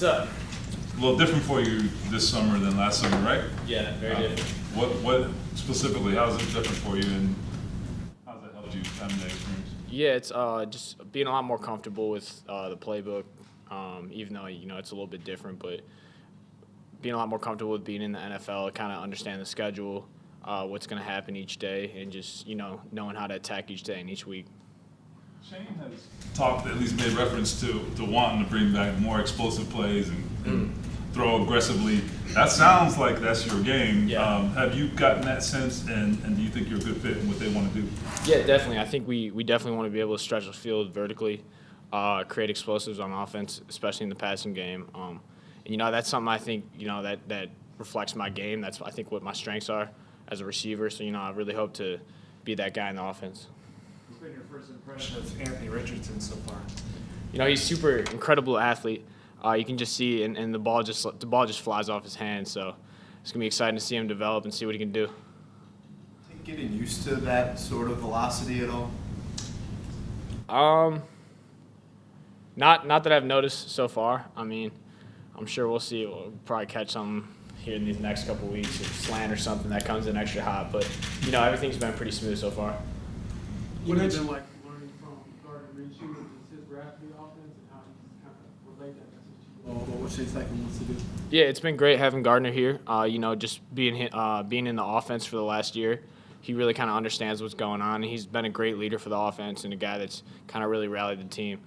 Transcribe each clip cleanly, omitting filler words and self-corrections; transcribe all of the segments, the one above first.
What's up? A little different for you this summer than last summer, right? Yeah, very different. What specifically, how is it different for you, and how's that helped you having that experience? Yeah, it's just being a lot more comfortable with the playbook, even though, it's a little bit different, but being a lot more comfortable with being in the NFL, kind of understand the schedule, what's going to happen each day, and just, knowing how to attack each day and each week. Shane has talked, at least made reference to wanting to bring back more explosive plays and throw aggressively. That sounds like that's your game. Yeah. Have you gotten that sense, and do you think you're a good fit in what they want to do? Yeah, definitely. I think we definitely want to be able to stretch the field vertically, create explosives on offense, especially in the passing game. And that's something I think, that reflects my game. That's, I think, what my strengths are as a receiver. So, I really hope to be that guy in the offense. What's been your first impression of Anthony Richardson so far? He's super incredible athlete. You can just see, and the ball just flies off his hands. So it's gonna be exciting to see him develop and see what he can do. Getting used to that sort of velocity at all? Not that I've noticed so far. I mean, I'm sure we'll see. We'll probably catch something here in these next couple of weeks, a slant or something that comes in extra hot. But everything's been pretty smooth so far. What has it been like learning from Gardner Minshew and his grasp of the offense and how he's kind of relate that message to you? What Shane Steichen wants to do? Yeah, it's been great having Gardner here. Just being in the offense for the last year, he really kind of understands what's going on. And he's been a great leader for the offense and a guy that's kind of really rallied the team.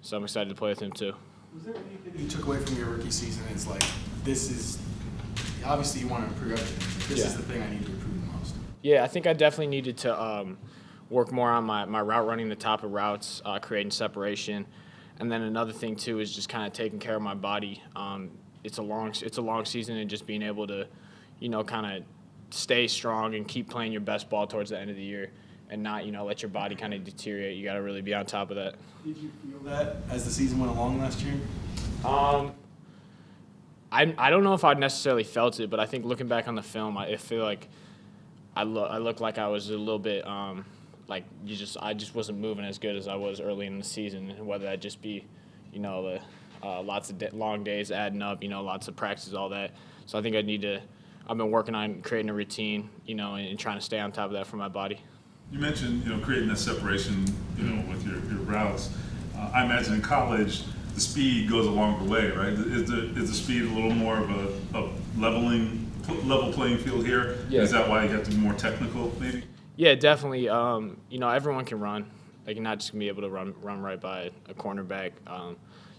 So I'm excited to play with him too. Was there anything you took away from your rookie season? It's like, this is obviously you want to improve everything, but this is the thing I need to improve the most. Yeah, I think I definitely needed to work more on my route running, the top of routes, creating separation. And then another thing too is just kind of taking care of my body. It's a long season, and just being able to, kind of stay strong and keep playing your best ball towards the end of the year, and not let your body kind of deteriorate. You got to really be on top of that. Did you feel that as the season went along last year? I don't know if I necessarily felt it, but I think looking back on the film, I feel like I look like I was a little bit I just wasn't moving as good as I was early in the season, and whether that just be, the lots of long days adding up, lots of practice, all that. So I think I've been working on creating a routine, and trying to stay on top of that for my body. You mentioned, creating that separation, with your routes. I imagine in college, the speed goes a longer way, right? Is the speed a little more of a level playing field here? Yeah. Is that why you have to be more technical, maybe? Yeah, definitely. Everyone can run. Like, you're not just gonna be able to run right by a cornerback.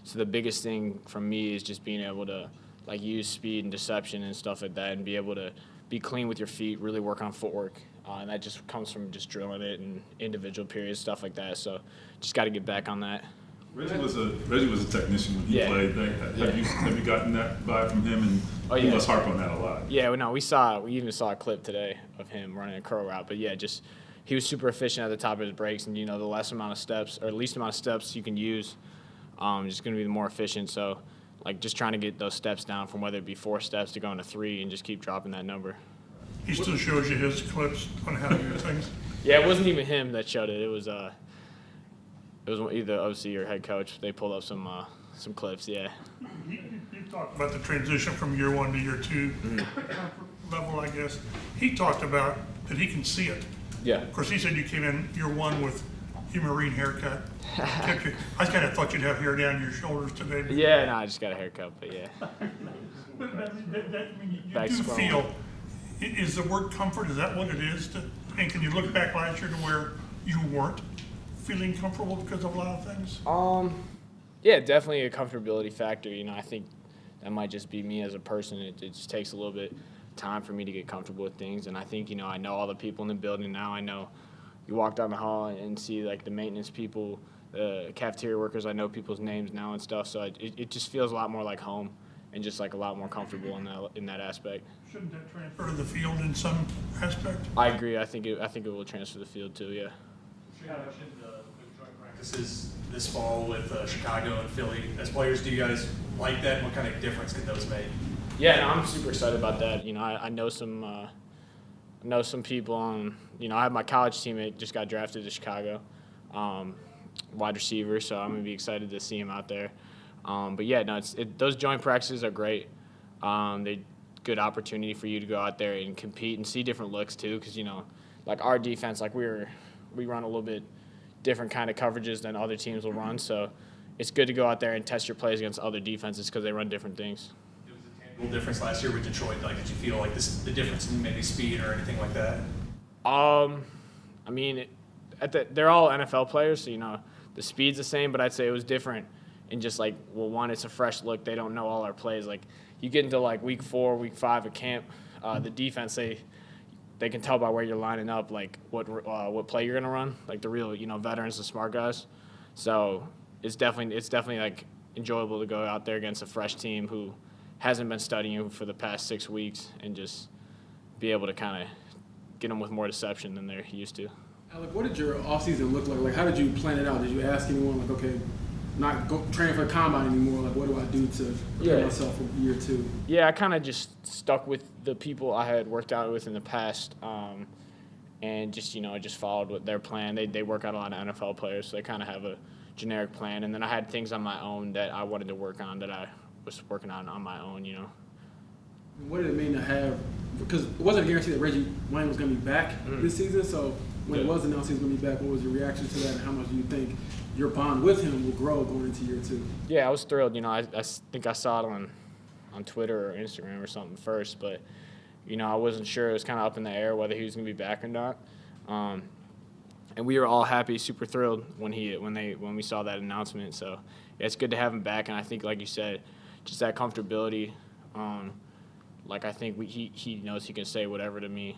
So the biggest thing for me is just being able to use speed and deception and stuff like that, and be able to be clean with your feet, really work on footwork, and that just comes from just drilling it and individual periods, stuff like that. So just got to get back on that. Reggie was a technician when he played. Have you gotten that vibe from him? And he must harp on that a lot. Yeah, we even saw a clip today of him running a curl route. But yeah, just he was super efficient at the top of his breaks, and the least amount of steps you can use, just going to be the more efficient. So just trying to get those steps down from whether it be 4 steps to going to 3, and just keep dropping that number. He still shows you his clips on how to do things. Yeah, it wasn't even him that showed it. It was either OC or head coach. They pulled up some clips. Yeah. You talked about the transition from year 1 to year 2 level, I guess. He talked about that he can see it. Yeah. Of course, he said you came in year 1 with your Marine haircut. I kind of thought you'd have hair down your shoulders today. But Yeah, no, I just got a haircut, but yeah. But you Back do scrolling. feel, is the word comfort, is that what it is? And can you look back last year to where you weren't feeling comfortable because of a lot of things? Yeah, definitely a comfortability factor. I think that might just be me as a person. It just takes a little bit time for me to get comfortable with things. And I think, I know all the people in the building now. I know you walk down the hall and see the maintenance people, the cafeteria workers. I know people's names now and stuff. So it just feels a lot more like home, and just a lot more comfortable in that aspect. Shouldn't that transfer to the field in some aspect? I agree. I think it will transfer to the field too. Yeah. You mentioned the joint practices this fall with Chicago and Philly. As players, do you guys like that? What kind of difference could those make? Yeah, no, I'm super excited about that. I know some people on. I have my college teammate just got drafted to Chicago, wide receiver. So I'm gonna be excited to see him out there. But yeah, no, those joint practices are great. They're good opportunity for you to go out there and compete and see different looks too, because like our defense, like we run a little bit different kind of coverages than other teams will run. So it's good to go out there and test your plays against other defenses because they run different things. It was a tangible difference last year with Detroit. Like, did you feel like the difference in maybe speed or anything like that? I mean, they're all NFL players, so the speed's the same, but I'd say it was different in just like, well, one, it's a fresh look. They don't know all our plays. Like, you get into like week 4, week 5 of camp, the defense, they can tell by where you're lining up, like what play you're gonna run, like the real veterans, the smart guys. So it's definitely like enjoyable to go out there against a fresh team who hasn't been studying for the past 6 weeks and just be able to kind of get them with more deception than they're used to. Alec, what did your offseason look like? Like, how did you plan it out? Did you ask anyone, like, okay, not training for the combine anymore, like, what do I do to prepare myself for year 2? Yeah, I kind of just stuck with the people I had worked out with in the past, and just followed what their plan. They work out a lot of NFL players, so they kind of have a generic plan. And then I had things on my own that I wanted to work on that I was working on my own, What did it mean to have, because it wasn't a guarantee that Reggie Wayne was going to be back this season, so when it was announced he was going to be back, what was your reaction to that, and how much do you think your bond with him will grow going into year 2? Yeah, I was thrilled. I think I saw it on Twitter or Instagram or something first, but I wasn't sure. It was kind of up in the air whether he was going to be back or not. And we were all happy, super thrilled when we saw that announcement. So yeah, it's good to have him back, and I think, like you said, just that comfortability. Like, I think he knows he can say whatever to me,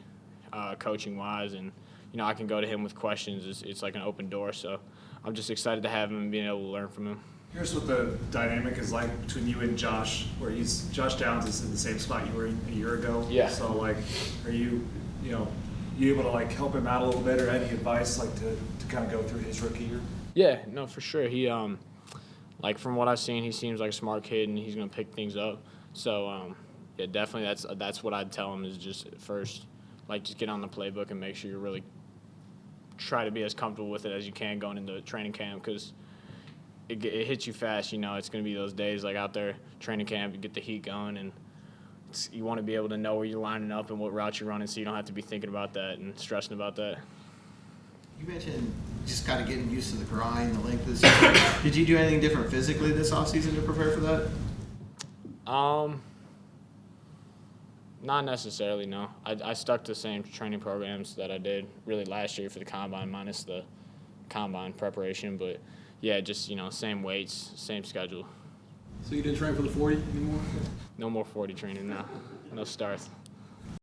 coaching wise, and I can go to him with questions. It's like an open door. So I'm just excited to have him and being able to learn from him. Here's what the dynamic is like between you and Josh, where Josh Downs is in the same spot you were in a year ago. Yeah. So like, are you able to like help him out a little bit, or any advice like to kind of go through his rookie year? Yeah, no, for sure. He like from what I've seen, he seems like a smart kid and he's gonna pick things up. So yeah, definitely that's what I'd tell him is just first, like, just get on the playbook and make sure you really try to be as comfortable with it as you can going into training camp, because it hits you fast. It's going to be those days like out there training camp, you get the heat going, and you want to be able to know where you're lining up and what route you're running, so you don't have to be thinking about that and stressing about that. You mentioned just kind of getting used to the grind, the length of the season. Did you do anything different physically this offseason to prepare for that? Not necessarily, no. I stuck to the same training programs that I did really last year for the combine, minus the combine preparation. But yeah, just same weights, same schedule. So you didn't train for the 40 anymore? No more 40 training now. No starts.